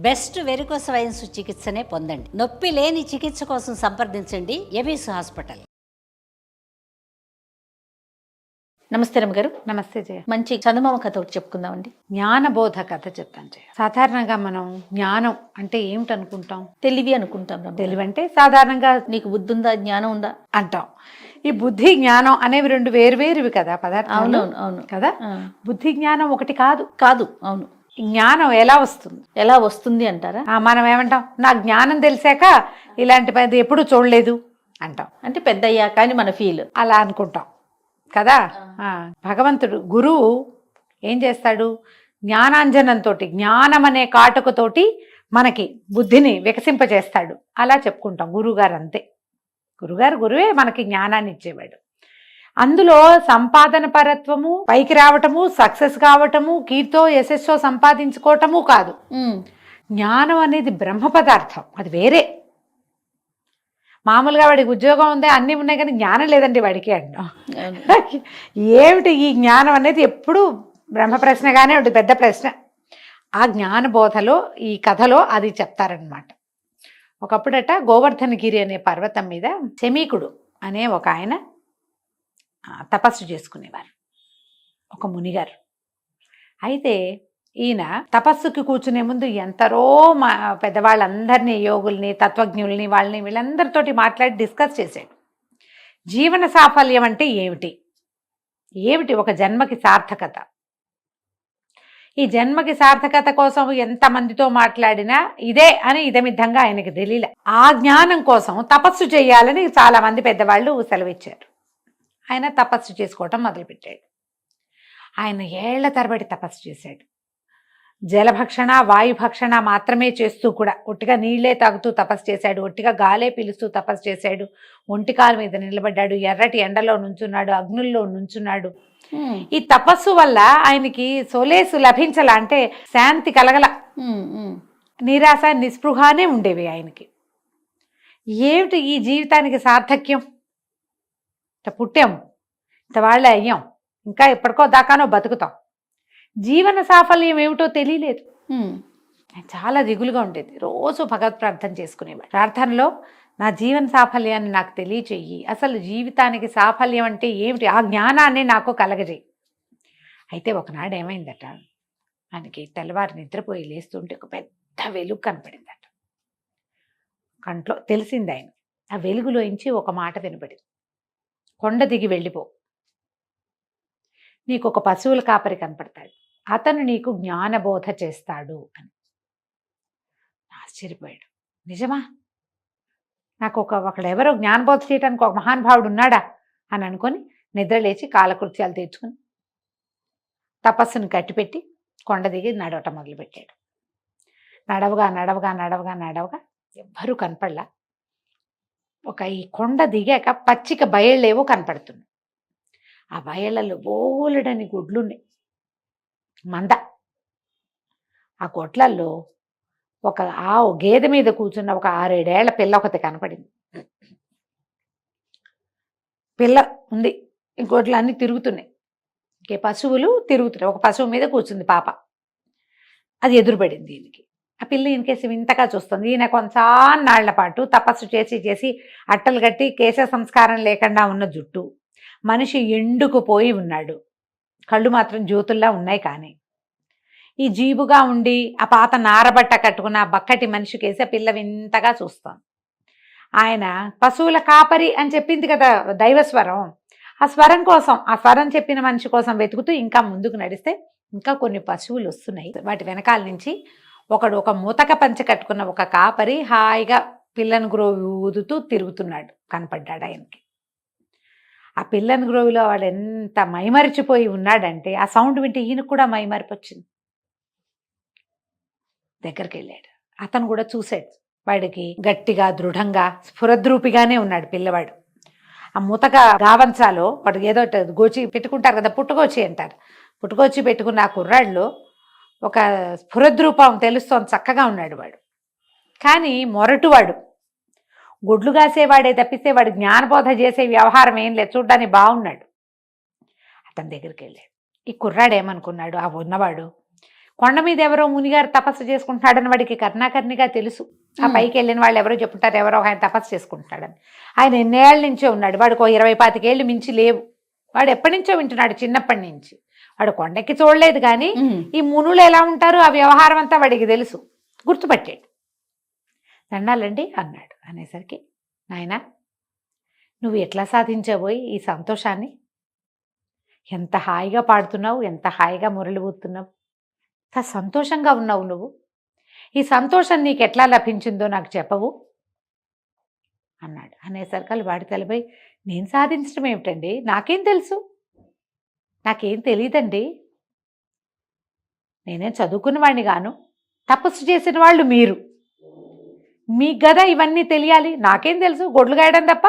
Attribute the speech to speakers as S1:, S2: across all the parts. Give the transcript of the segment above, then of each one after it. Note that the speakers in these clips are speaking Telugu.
S1: బెస్ట్ వెరికోస్ వెయిన్స్ చికిత్సనే పొందండి. నొప్పి లేని చికిత్స కోసం సంప్రదించండి ఎబిస్ హాస్పిటల్. నమస్తే రమ్మగారు.
S2: నమస్తే జయ.
S1: మంచి చందమామ కథ ఒకటి చెప్పుకుందామండి.
S2: జ్ఞానబోధ కథ చెప్తాను జయ. సాధారణంగా మనం జ్ఞానం అంటే ఏమిటనుకుంటాం?
S1: తెలివి అనుకుంటాం.
S2: తెలివి అంటే సాధారణంగా
S1: నీకు బుద్ధి ఉందా, జ్ఞానం ఉందా
S2: అంటాం. ఈ బుద్ధి జ్ఞానం అనేవి రెండు వేరువేరువి కదా పదార్థాలు.
S1: అవునవును అవును
S2: కదా. బుద్ధి జ్ఞానం ఒకటి కాదు.
S1: కాదు. అవును.
S2: జ్ఞానం ఎలా వస్తుంది?
S1: ఎలా వస్తుంది అంటారా?
S2: మనం ఏమంటాం, నాకు జ్ఞానం తెలిసాక ఇలాంటి పది ఎప్పుడు చూడలేదు అంటాం.
S1: అంటే పెద్ద అయ్యాక అని మన ఫీల్
S2: అలా అనుకుంటాం కదా. భగవంతుడు గురువు ఏం చేస్తాడు? జ్ఞానాంజనంతో, జ్ఞానం అనే కాటుకతోటి మనకి బుద్ధిని వికసింపజేస్తాడు. అలా చెప్పుకుంటాం. గురువుగారు అంతే. గురువే మనకి జ్ఞానాన్ని ఇచ్చేవాడు. అందులో సంపాదన పరత్వము, పైకి రావటము, సక్సెస్ కావటము, కీర్తో యశస్సో సంపాదించుకోవటము కాదు. జ్ఞానం అనేది బ్రహ్మ పదార్థం, అది వేరే. మామూలుగా వాడికి ఉద్యోగం ఉంది, అన్నీ ఉన్నాయి, కానీ జ్ఞానం లేదండి వాడికి అంటాం. ఏమిటి ఈ జ్ఞానం అనేది? ఎప్పుడు బ్రహ్మ ప్రశ్నగానే ఉంటుంది, పెద్ద ప్రశ్న. ఆ జ్ఞాన బోధలో ఈ కథలో అది చెప్తారనమాట. ఒకప్పుడట గోవర్ధనగిరి అనే పర్వతం మీద శమీకుడు అనే ఒక ఆయన తపస్సు చేసుకునేవారు, ఒక మునిగారు. అయితే ఈయన తపస్సుకి కూర్చునే ముందు ఎంతరో పెద్దవాళ్ళందరినీ, యోగుల్ని, తత్వజ్ఞుల్ని, వాళ్ళని వీళ్ళందరితోటి మాట్లాడి డిస్కస్ చేశాడు. జీవన సాఫల్యం అంటే ఏమిటి, ఒక జన్మకి సార్థకత. ఈ జన్మకి సార్థకత కోసం ఎంతమందితో మాట్లాడినా ఇదే అని ఇదమిద్దంగా ఆయనకి తెలియలే. ఆ జ్ఞానం కోసం తపస్సు చేయాలని చాలా మంది పెద్దవాళ్ళు సెలవిచ్చారు. ఆయన తపస్సు చేసుకోవటం మొదలుపెట్టాడు. ఆయన ఏళ్ల తరబడి తపస్సు చేశాడు. జలభక్షణ, వాయుభక్షణ మాత్రమే చేస్తూ కూడా, ఒట్టిగా నీళ్లే తాగుతూ తపస్సు చేశాడు, ఒట్టిగా గాలే పీలుస్తూ తపస్సు చేశాడు, ఒంటికాల మీద నిలబడ్డాడు, ఎర్రటి ఎండలో నుంచున్నాడు, అగ్నుల్లో నుంచున్నాడు. ఈ తపస్సు వల్ల ఆయనకి సొలేసు లభించాల, అంటే శాంతి కలగల, నిరాశ నిస్పృహానే ఉండేవి ఆయనకి. ఏమిటి ఈ జీవితానికి సార్థక్యం? పుట్టాము, ఇంతవాళ్ళే అయ్యాం, ఇంకా ఎప్పటికో దాకానో బతుకుతాం, జీవన సాఫల్యం ఏమిటో తెలియలేదు. చాలా దిగులుగా ఉండేది. రోజు భగవత్ ప్రార్థన చేసుకునేవాడు. ప్రార్థనలో నా జీవన సాఫల్యాన్ని నాకు తెలియచెయ్యి, అసలు జీవితానికి సాఫల్యం అంటే ఏమిటి, ఆ జ్ఞానాన్ని నాకు కలగజేయి. అయితే ఒకనాడు ఏమైందట, ఆయనకి తెల్లవారు నిద్రపోయి లేస్తుంటే ఒక పెద్ద వెలుగు కనపడిందట కంట్లో. తెలిసింది ఆయన. ఆ వెలుగులోంచి ఒక మాట వినపడింది, కొండ దిగి వెళ్ళిపో, నీకు ఒక పశువుల కాపరి కనపడతాడు, అతను నీకు జ్ఞానబోధ చేస్తాడు అని. ఆశ్చర్యపోయాడు. నిజమా? నాకు ఒకడెవరో జ్ఞానబోధ చేయడానికి ఒక మహానుభావుడు ఉన్నాడా అని అనుకొని నిద్రలేచి కాలకృత్యాలు తీర్చుకుని తపస్సును కట్టిపెట్టి కొండ దిగి నడవటం మొదలుపెట్టాడు. నడవగా ఎవ్వరూ కనపడలా. ఈ కొండ దిగాక పచ్చిక బయళ్ళేవో కనపడుతున్నాయి. ఆ బయళ్ళలో బోలెడని గుడ్లున్నాయి, మంద. ఆ గొడ్లల్లో ఒక ఆవు గేదె మీద కూర్చున్న ఒక 6-7 ఏళ్ల పిల్ల ఒకటి కనపడింది. పిల్ల ఉంది, గొడ్లు అన్నీ తిరుగుతున్నాయి, ఇంకే పశువులు తిరుగుతున్నాయి. ఒక పశువు మీద కూర్చుంది పాప, అది ఎదురుపడింది ఈయనకి. ఆ పిల్ల ఈయనకేసి వింతగా చూస్తుంది. ఈయన కొంచాన్నాళ్ల పాటు తపస్సు చేసి అట్టలు కట్టి కేశ సంస్కారం లేకుండా ఉన్న జుట్టు, మనిషి ఎండుకుపోయి ఉన్నాడు, కళ్ళు మాత్రం జ్యోతుల్లా ఉన్నాయి. కానీ ఈ జీబుగా ఉండి ఆ పాత నారబట్ట కట్టుకున్న ఆ బక్కటి మనిషికేసి ఆ పిల్ల వింతగా చూస్తాం. ఆయన పశువుల కాపరి అని చెప్పింది కదా దైవస్వరం, ఆ స్వరం కోసం, ఆ స్వరం చెప్పిన మనిషి కోసం వెతుకుతూ ఇంకా ముందుకు నడిస్తే ఇంకా కొన్ని పశువులు వస్తున్నాయి. వాటి వెనకాల నుంచి ఒక మూతక పంచ కట్టుకున్న ఒక కాపరి హాయిగా పిల్లను గ్రోవి ఊదుతూ తిరుగుతున్నాడు, కనపడ్డాడు ఆయనకి. ఆ పిల్లని గ్రోవిలో వాడు ఎంత మైమరిచిపోయి ఉన్నాడంటే ఆ సౌండ్ వింటే ఈయనకు కూడా మైమరిపి వచ్చింది. దగ్గరికి వెళ్ళాడు. అతను కూడా చూశాడు. వాడికి గట్టిగా, దృఢంగా, స్ఫురద్రూపిగానే ఉన్నాడు పిల్లవాడు. ఆ ముతక గావంచాలో వాడు ఏదో గోచి పెట్టుకుంటారు కదా, పుట్టుగోచి అంటారు, పుట్టుగోచి పెట్టుకున్న ఆ కుర్రాళ్ళు ఒక స్ఫురద్రూపం తెలుస్తోంది, చక్కగా ఉన్నాడు వాడు. కానీ మొరటువాడు, గుడ్లు కాసేవాడే తప్పిస్తే వాడు జ్ఞానబోధ చేసే వ్యవహారం ఏం లేదు, చూడ్డానికి బాగున్నాడు. అతని దగ్గరికి వెళ్ళాడు. ఈ కుర్రాడు ఏమనుకున్నాడు, ఆ ఉన్నవాడు కొండ మీద ఎవరో మునిగారు తపస్సు చేసుకుంటున్నాడని వాడికి కర్ణాకర్ణిగా తెలుసు. ఆ పైకి వెళ్ళిన వాళ్ళు ఎవరో చెప్తారు ఎవరో ఆయన తపస్సు చేసుకుంటున్నాడని. ఆయన ఎన్నేళ్ల నుంచో ఉన్నాడు, వాడికి 20-25 మించి లేవు. వాడు ఎప్పటి నుంచో వింటున్నాడు, చిన్నప్పటి నుంచి. వాడు కొండెక్కి చూడలేదు కానీ ఈ మునులు ఎలా ఉంటారు ఆ వ్యవహారం అంతా వాడికి తెలుసు, గుర్తుపట్టాడు. దండాలండి అన్నాడు. అనేసరికి, నాయనా నువ్వు ఎట్లా సాధించబోయి ఈ సంతోషాన్ని? ఎంత హాయిగా పాడుతున్నావు, ఎంత హాయిగా మురళి ఊతున్నావు, ఎంత సంతోషంగా ఉన్నావు నువ్వు. ఈ సంతోషం నీకు ఎట్లా లభించిందో నాకు చెప్పవు అన్నాడు. అనేసరికి వాడి తలపై, నేను సాధించడం ఏమిటండి, నాకేం తెలుసు, నాకేం తెలియదండి, నేనేం చదువుకున్న వాడిని గాను, తపస్సు చేసిన వాళ్ళు మీరు, మీకు కదా ఇవన్నీ తెలియాలి, నాకేం తెలుసు, గొడ్లు గాయడం తప్ప.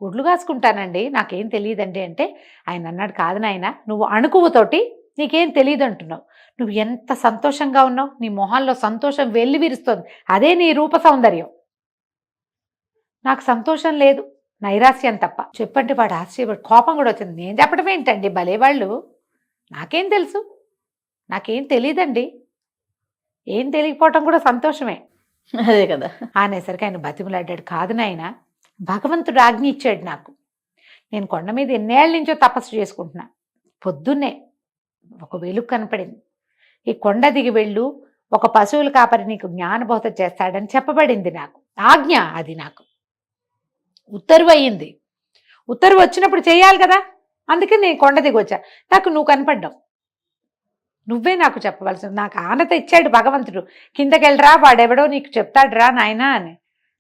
S2: గుడ్లు కాసుకుంటానండి, నాకేం తెలియదండి అంటే ఆయన అన్నాడు, కాదు నాయన, నువ్వు అణుకువతోటి నీకేం తెలియదు అంటున్నావు. నువ్వు ఎంత సంతోషంగా ఉన్నావు, నీ మొహాల్లో సంతోషం వెల్లి విరుస్తోంది, అదే నీ రూప సౌందర్యం. నాకు సంతోషం లేదు, నైరాస్యం తప్ప. చెప్పండి వాడు ఆశ్చర్యపడి కోపం కూడా వచ్చింది. నేను చెప్పడం ఏంటండి, భలేవాళ్ళు, నాకేం తెలుసు, నాకేం తెలియదండి. ఏం తెలియకపోవటం కూడా సంతోషమే.
S1: అదే కదా
S2: అనేసరికి ఆయన బతిమలాడ్డాడు. కాదు నాయన, భగవంతుడు ఆజ్ఞ ఇచ్చాడు నాకు. నేను కొండ మీద ఎన్నేళ్ళ నుంచో తపస్సు చేసుకుంటున్నా. పొద్దున్నే ఒక వెలుగు కనపడింది. ఈ కొండ దిగి వెళ్ళు, ఒక పశువుల కాపరి నీకు జ్ఞానబోధ చేస్తాడని చెప్పబడింది. నాకు ఆజ్ఞ, అది నాకు ఉత్తర్వు అయ్యింది. ఉత్తర్వు వచ్చినప్పుడు చేయాలి కదా, అందుకే నేను కొండ దిగి వచ్చా. నాకు నువ్వు కనపడ్డావు, నువ్వే నాకు చెప్పవలసింది. నాకు ఆనత ఇచ్చాడు భగవంతుడు, కిందకెళ్ళరా వాడెవడో నీకు చెప్తాడురా నాయనా అని.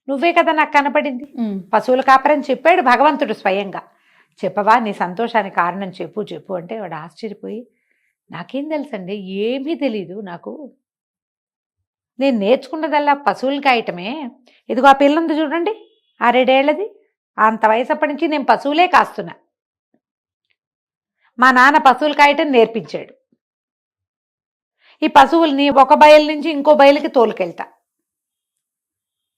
S2: నువ్వే కదా నాకు కనపడింది. పశువుల కాపరని చెప్పాడు భగవంతుడు స్వయంగా. చెప్పవా, నీ సంతోషానికి కారణం చెప్పు చెప్పు అంటే వాడు ఆశ్చర్యపోయి, నాకేం తెలుసండి, ఏమీ తెలీదు నాకు, నేను నేర్చుకున్నదల్లా పశువులు కాయటమే. ఇదిగో ఆ పిల్ల ఉంది చూడండి, 6-7 ఏళ్ళది, అంత వయసు అప్పటి నుంచి నేను పశువులే కాస్తున్నా. మా నాన్న పశువులు కాయటం నేర్పించాడు. ఈ పశువుల్ని ఒక బయలు నుంచి ఇంకో బయలుకి తోలుకెళ్తా.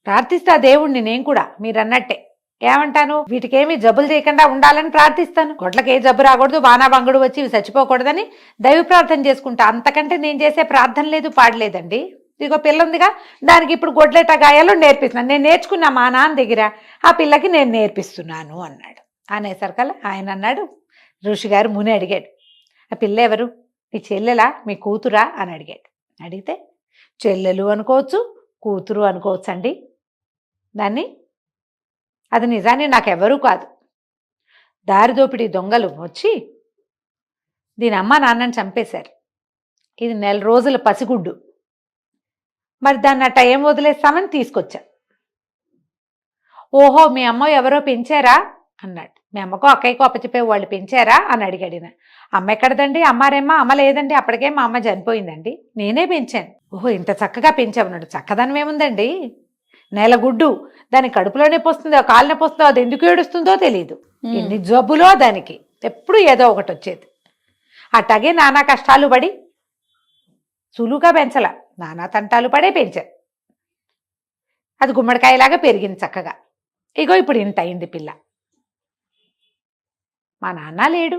S2: ప్రార్థిస్తా దేవుణ్ణి నేను కూడా మీరన్నట్టే. ఏమంటాను, వీటికేమీ జబ్బులు చేయకుండా ఉండాలని ప్రార్థిస్తాను. గొడ్లకి ఏ జబ్బు రాకూడదు, బాణాబంగుడు వచ్చి ఇవి చచ్చిపోకూడదని దైవ ప్రార్థన చేసుకుంటా. అంతకంటే నేను చేసే ప్రార్థన లేదు, పాడలేదండి. ఇదిగో పిల్ల ఉందిగా, దానికి ఇప్పుడు గొడ్లెట గాయాలో నేర్పిస్తున్నాను. నేను నేర్చుకున్నా మా నాన్న దగ్గర, ఆ పిల్లకి నేను నేర్పిస్తున్నాను అన్నాడు. అనేసరికల్లా ఆయన అన్నాడు, ఋషి గారు ముని అడిగాడు, ఆ పిల్ల ఎవరు, నీ చెల్లెలా మీ కూతురా అని అడిగాడు. అడిగితే చెల్లెలు అనుకోవచ్చు, కూతురు అనుకోవచ్చు అండి దాన్ని. అది నిజాన్ని నాకెవరూ కాదు. దారిదోపిడి దొంగలు వచ్చి దీని అమ్మ నాన్నని చంపేశారు. ఇది 4 రోజుల పసిగుడ్డు. మరి దాన్ని అట్ట ఏం వదిలేస్తామని తీసుకొచ్చా. ఓహో, మీ అమ్మ ఎవరో పెంచారా అన్నాడు. మీ అమ్మకో అక్కయ్యకో అప్పచెప్పే వాళ్ళు పెంచారా అని అడిగాడు. అమ్మ ఎక్కడదండి, అమ్మారేమ్మా, అమ్మ లేదండి, అప్పటికే మా అమ్మ చనిపోయిందండి, నేనే పెంచాను. ఓహో, ఇంత చక్కగా పెంచామన్నాడు. చక్కదనం ఏముందండి, 4 గుడ్డు, దాని కడుపులో నొప్పి వస్తుందో కాలు నొప్పి వస్తుందో, అది ఎందుకు ఏడుస్తుందో తెలియదు, ఎన్ని జబ్బులో దానికి, ఎప్పుడు ఏదో ఒకటి వచ్చేది. అట్లాగే నానా కష్టాలు పడి సులువుగా పెంచల, నానా తంటాలు పడే పెంచారు. అది గుమ్మడికాయలాగా పెరిగింది చక్కగా. ఇగో ఇప్పుడు ఇంత అయింది పిల్ల. మా నాన్న లేడు,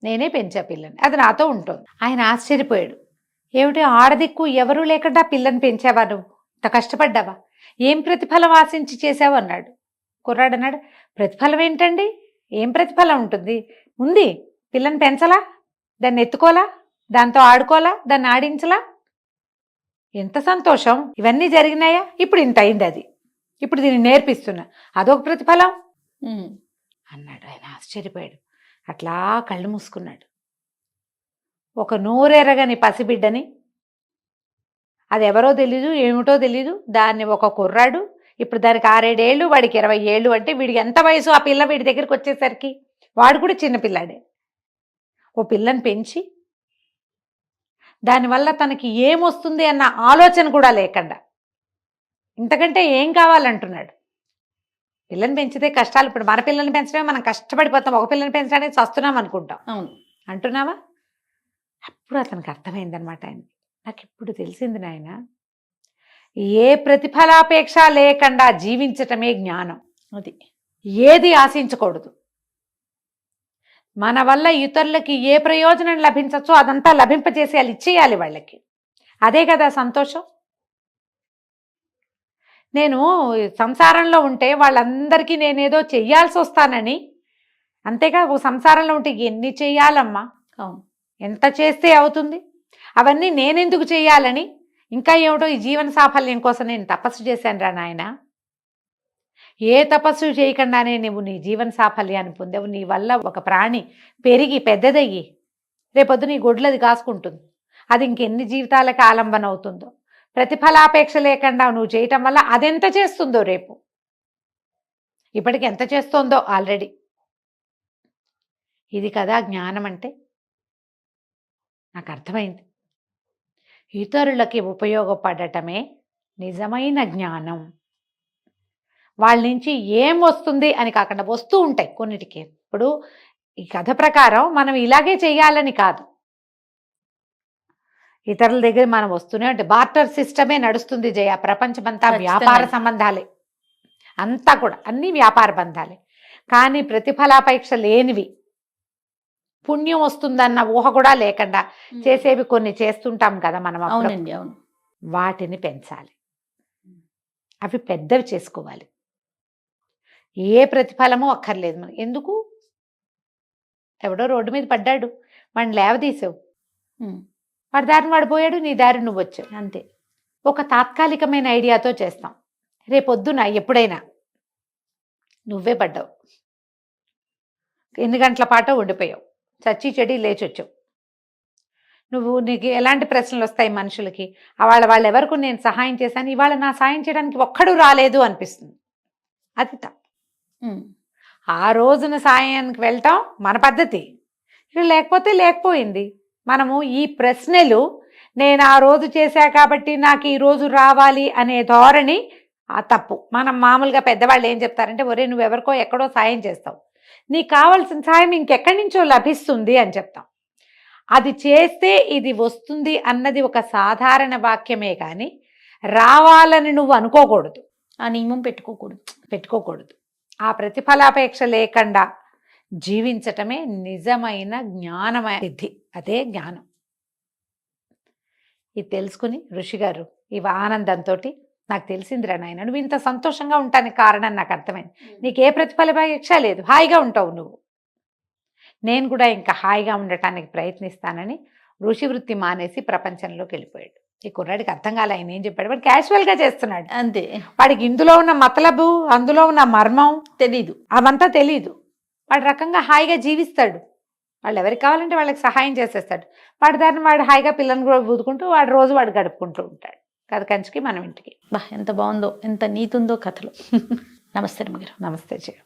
S2: నేనే పెంచా పిల్లని, అది నాతో ఉంటుంది. ఆయన ఆశ్చర్యపోయాడు. ఏమిటి, ఆడదిక్కు ఎవరూ లేకుండా పిల్లని పెంచావా, నువ్వు ఇంత కష్టపడ్డావా, ఏం ప్రతిఫలం ఆశించి చేసావు అన్నాడు. కుర్రాడు అన్నాడు, ప్రతిఫలం ఏంటండి, ఏం ప్రతిఫలం ఉంటుంది, ఉంది, పిల్లని పెంచలా, దాన్ని ఎత్తుకోలా, దాంతో ఆడుకోలా, దాన్ని ఆడించలా, ఎంత సంతోషం, ఇవన్నీ జరిగినాయా, ఇప్పుడు ఇంత అయింది, అది ఇప్పుడు దీన్ని నేర్పిస్తున్నా, అదొక ప్రతిఫలం అన్నాడు. ఆయన ఆశ్చర్యపోయాడు. అట్లా కళ్ళు మూసుకున్నాడు. ఒక నోరెరగని పసిబిడ్డని, అది ఎవరో తెలీదు ఏమిటో తెలీదు, దాన్ని ఒక కుర్రాడు, ఇప్పుడు దానికి 6-7 ఏళ్ళు, వాడికి 20 ఏళ్ళు అంటే వీడికి ఎంత వయసు, ఆ పిల్ల వీడి దగ్గరికి వచ్చేసరికి వాడు కూడా చిన్నపిల్లాడే. ఓ పిల్లని పెంచి దానివల్ల తనకి ఏమొస్తుంది అన్న ఆలోచన కూడా లేకుండా ఇంతకంటే ఏం కావాలంటున్నాడు. పిల్లని పెంచితే కష్టాలు, ఇప్పుడు మన పిల్లల్ని పెంచడమే మనం కష్టపడిపోతాం, ఒక పిల్లని పెంచడానికి చస్తున్నాం అనుకుంటాం, అవును అంటున్నావా. అప్పుడు అతనికి అర్థమైందనమాట. ఆయన, నాకు ఇప్పుడు తెలిసింది నాయన, ఏ ప్రతిఫలాపేక్ష లేకుండా జీవించటమే జ్ఞానం. అది ఏది ఆశించకూడదు, మన వల్ల ఇతరులకి ఏ ప్రయోజనం లభించచ్చో అదంతా లభింపజేసేయాలి, ఇచ్చేయాలి వాళ్ళకి. అదే కదా సంతోషం. నేను సంసారంలో ఉంటే వాళ్ళందరికీ నేనేదో చెయ్యాల్సి వస్తానని, అంతేగా ఓ సంసారంలో ఉంటే ఎన్ని చెయ్యాలమ్మా,
S1: అవును.
S2: ఎంత చేస్తే అవుతుంది, అవన్నీ నేనెందుకు చెయ్యాలని, ఇంకా ఏమిటో ఈ జీవన సాఫల్యం కోసం నేను తపస్సు చేశాను రా నాయన. ఏ తపస్సు చేయకుండానే నువ్వు నీ జీవన సాఫల్యాన్ని పొందావు. నీ వల్ల ఒక ప్రాణి పెరిగి పెద్దదయ్యి రేపొద్దు నీ గొడ్లది కాసుకుంటుంది, అది ఇంకెన్ని జీవితాలకు ఆలంబన అవుతుందో. ప్రతిఫలాపేక్ష లేకుండా నువ్వు చేయటం వల్ల అదెంత చేస్తుందో రేపు, ఇప్పటికి ఎంత చేస్తోందో ఆల్రెడీ. ఇది కదా జ్ఞానం అంటే. నాకు అర్థమైంది, ఇతరులకి ఉపయోగపడటమే నిజమైన జ్ఞానం. వాళ్ళ నుంచి ఏం వస్తుంది అని కాకుండా వస్తూ ఉంటాయి కొన్నిటికి. ఇప్పుడు ఈ కథ ప్రకారం మనం ఇలాగే చేయాలని కాదు, ఇతరుల దగ్గర మనం వస్తూనే అంటే బార్టర్ సిస్టమే నడుస్తుంది జయ. ప్రపంచమంతా వ్యాపార సంబంధాలే, అంతా కూడా అన్ని వ్యాపార బంధాలే. కానీ ప్రతిఫలాపేక్ష లేనివి, పుణ్యం వస్తుందన్న ఊహ కూడా లేకుండా చేసేవి కొన్ని చేస్తుంటాం కదా మనం.
S1: అవునండి, అవును.
S2: వాటిని పెంచాలి, అవి పెద్దవి చేసుకోవాలి. ఏ ప్రతిఫలమూ అక్కర్లేదు మనకి. ఎందుకు, ఎవడో రోడ్డు మీద పడ్డాడు, వాడిని లేవదీసావు, వాడి దారిని వాడు పోయాడు, నీ దారి నువ్వు వచ్చావు, అంతే. ఒక తాత్కాలికమైన ఐడియాతో చేస్తాం. రేపొద్దున ఎప్పుడైనా నువ్వే పడ్డావు, ఎన్ని గంటల పాటో ఉండిపోయావు, చచ్చి చెడి లేచి వచ్చావు. నీకు ఎలాంటి ప్రశ్నలు వస్తాయి మనుషులకి, వాళ్ళు ఎవరికి నేను సహాయం చేశాను, ఇవాళ నా సాయం చేయడానికి ఒక్కడు రాలేదు అనిపిస్తుంది. అది తప్పు. ఆ రోజున సాయానికి వెళ్ళటం మన పద్ధతి, ఇక్కడ లేకపోతే లేకపోయింది. మనము ఈ ప్రశ్నలు నేను ఆ రోజు చేశా కాబట్టి నాకు ఈ రోజు రావాలి అనే ధోరణి ఆ తప్పు. మనం మామూలుగా పెద్దవాళ్ళు ఏం చెప్తారంటే, ఒరే నువ్వు ఎవరికో ఎక్కడో సాయం చేస్తావు, నీకు కావాల్సిన సాయం ఇంకెక్కడి నుంచో లభిస్తుంది అని చెప్తాం. అది చేస్తే ఇది వస్తుంది అన్నది ఒక సాధారణ వాక్యమే కానీ రావాలని నువ్వు అనుకోకూడదు,
S1: ఆ నియమం పెట్టుకోకూడదు.
S2: ఆ ప్రతిఫలాపేక్ష లేకుండా జీవించటమే నిజమైన జ్ఞానమ సిద్ధి, అదే జ్ఞానం. ఇది తెలుసుకుని ఋషిగారు ఈ ఆనందంతో, నాకు తెలిసిందిరా నాయన, నువ్వు ఇంత సంతోషంగా ఉంటానికి కారణం నాకు అర్థమైంది. నీకే ప్రతిఫలాపేక్ష లేదు, హాయిగా ఉంటావు నువ్వు. నేను కూడా ఇంకా హాయిగా ఉండటానికి ప్రయత్నిస్తానని ఋషి వృత్తి మానేసి ప్రపంచంలోకి వెళ్ళిపోయాడు. ఈ కుర్రాడికి అర్థం కాలే ఆయన ఏం చెప్పాడు, వాడు క్యాజువల్గా చేస్తున్నాడు
S1: అంతే.
S2: వాడికి ఇందులో ఉన్న మతలబు, అందులో ఉన్న మర్మం
S1: తెలీదు,
S2: అవంతా తెలీదు. వాడు రకంగా హాయిగా జీవిస్తాడు, వాళ్ళు ఎవరికి కావాలంటే వాళ్ళకి సహాయం చేసేస్తాడు. వాడి దారిని వాడు హాయిగా పిల్లల్ని కూడా ఊదుకుంటూ వాడు గడుపుకుంటూ ఉంటాడు. కథ కంచికి మనం ఇంటికి.
S1: ఎంత బాగుందో, ఎంత నీతుందో కథలో. నమస్తే అమ్మగారు.
S2: నమస్తే జయ.